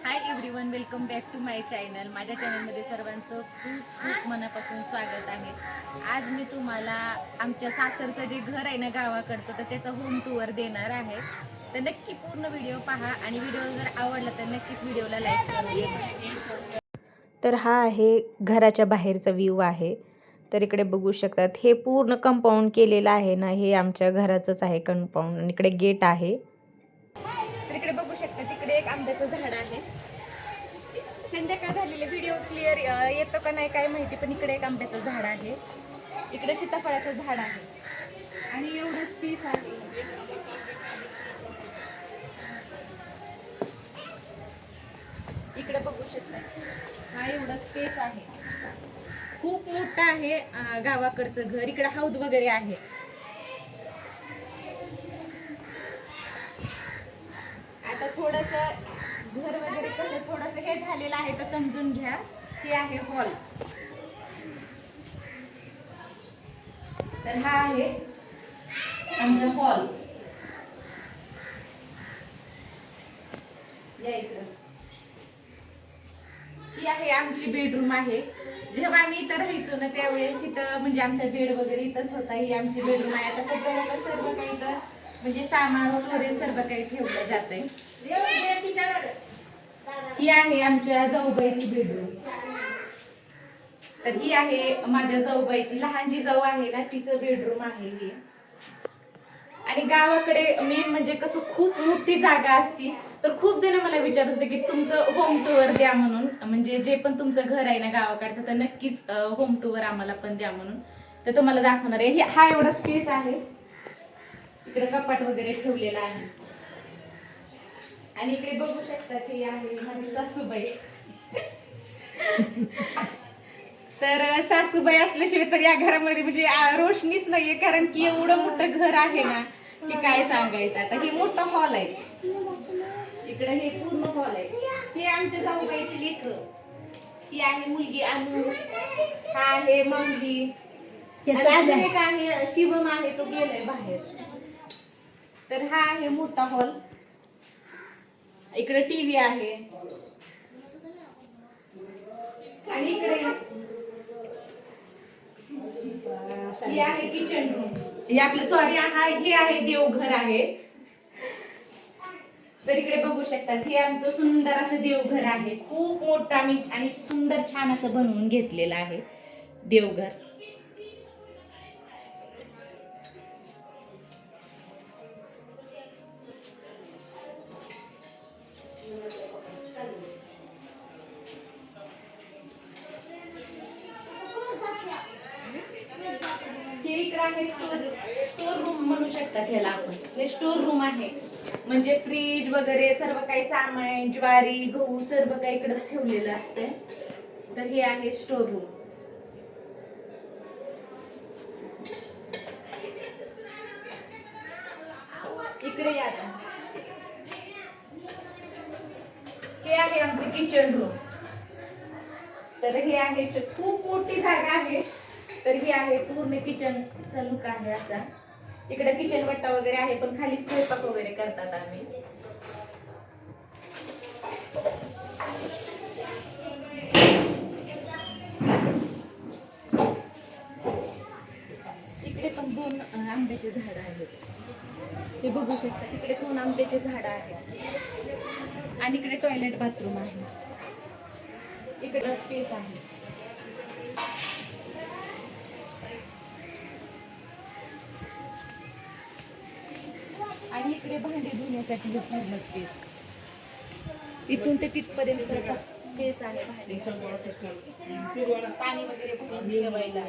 High everyone, welcome back to my channel. माझ्या चॅनलमध्ये सर्वांचं खूप खूप मनापासून स्वागत आहे. आज मी तुम्हाला आमच्या सासरचं जे घर आहे ना गावाकडचं, तर त्याचा होम टूर देणार आहे. तर नक्की पूर्ण व्हिडिओ पहा आणि व्हिडिओ जर आवडला तर नक्कीच व्हिडिओला लाईक करा. तर हा आहे घराच्या बाहेरचा व्ह्यू आहे. तर इकडे बघू शकतात, हे पूर्ण कंपाऊंड केलेलं आहे ना, हे आमच्या घराचंच आहे कंपाऊंड. आणि इकडे गेट आहे. तर इकडे बघू शकता, तिकडे एक आंब्याचं झाड आहे. संध्याकाळ झालेले व्हिडिओ क्लिअर येतो का नाही काय माहिती, पण इकडे एक आंब्याचं झाड आहे, इकडे सीताफळाचं झाड आहे आणि एवढं स्पेस आहे. इकडे बघू शकता, हा एवढा स्पेस आहे, खूप मोठं आहे गावाकडचं घर. इकडे हौद वगैरे आहे. आता थोडंसं घर वगैरे कसं थोडंसं हे झालेलं आहे तर समजून घ्या. हे आहे हॉल. तर हा आहे आमचा हॉल. या इकडं ही आहे आमची बेडरूम आहे. जेव्हा आम्ही इथं राहायचो ना त्यावेळेस इथं म्हणजे आमचा बेड वगैरे इथंच होता. ही आमची बेडरूम आहे. आता सध्याला तर सर्व काही इथं म्हणजे सामान वगैरे सर्व काही ठेवलं जातंय. ही आहे आमच्या जाऊबाईची बेडरूम. तर ही आहे माझ्या जाऊबाईची लहान जी जाऊ आहे ना तिचं बेडरूम आहे ही. आणि गावाकडे मेन म्हणजे कसं खूप मोठी जागा असती, तर खूप जण मला विचारत होते की तुमचं होम टूर द्या म्हणून, म्हणजे जे पण तुमचं घर आहे ना गावाकडचं तर नक्कीच होम टूर आम्हाला पण द्या म्हणून. तर तुम्हाला दाखवणार आहे. हा एवढा स्पेस आहे. इकडे कपाट वगैरे ठेवलेला आहे. आणि इकडे बघू शकता की आहे माझी सासूबाई. तर सासूबाई असल्याशिवाय तर या घरामध्ये म्हणजे रोशनीच नाहीये, कारण की एवढं मोठं घर आहे ना की काय सांगायचं. आता हे मोठं हॉल आहे. इकडे हे पूर्ण हॉल आहे. हे आमच्या जाऊबाईची लेकरं. ही आहे मुलगी अनु, हा आहे माऊली, अजून एक आहे शिवम आहे, तो गेलाय बाहेर. तर हा आहे मोठा हॉल. इकडे टीव्ही आहे. आणि इकडे ही आहे किचन रूम. हे आपलं सॉरी हे आहे देवघर आहे. तर इकडे बघू शकतात, हे आमचं सुंदर असं देवघर आहे. खूप मोठं आम्ही आणि सुंदर छान असं बनवून घेतलेलं आहे देवघर. हे इकडे आहे स्टोर रूम म्हणू शकतात ह्याला आपण. हे स्टोर रूम आहे, म्हणजे फ्रीज वगैरे सर्व काही सामान, ज्वारी गहू सर्व काही इकडेच ठेवलेलं असते. तर हे आहे स्टोर रूम. इकडे या. हे आहे आमचे किचन रूम. तर हे आहे खूप मोठी जागा आहे. तर ही आहे पूर्ण किचनचा लुक आहे असा. इकडे किचन वट्टा वगैरे आहे, पण खाली स्वयंपाक वगैरे करतात आम्ही. इकडे पण 2 आंब्याचे झाड आहेत. हे बघू शकता, तिकडे 2 आंब्याचे झाड आहेत. आणि इकडे टॉयलेट बाथरूम आहे. इकडे स्पेस आहे. आणि इकडे भांडी धुण्यासाठी हे पूर्ण स्पेस. इथून ते तिथपर्यंत स्पेस आहे भांडी धुण्यासाठी, पाणी वगैरे भरून ठेवायला.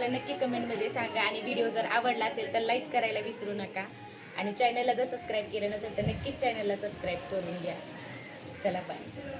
मला नक्की कमेंटमध्ये सांगा आणि व्हिडिओ जर आवडला असेल तर लाईक करायला विसरू नका आणि चॅनलला जर सबस्क्राईब केलं नसेल तर नक्कीच चॅनलला सबस्क्राईब करून घ्या. चला बाय.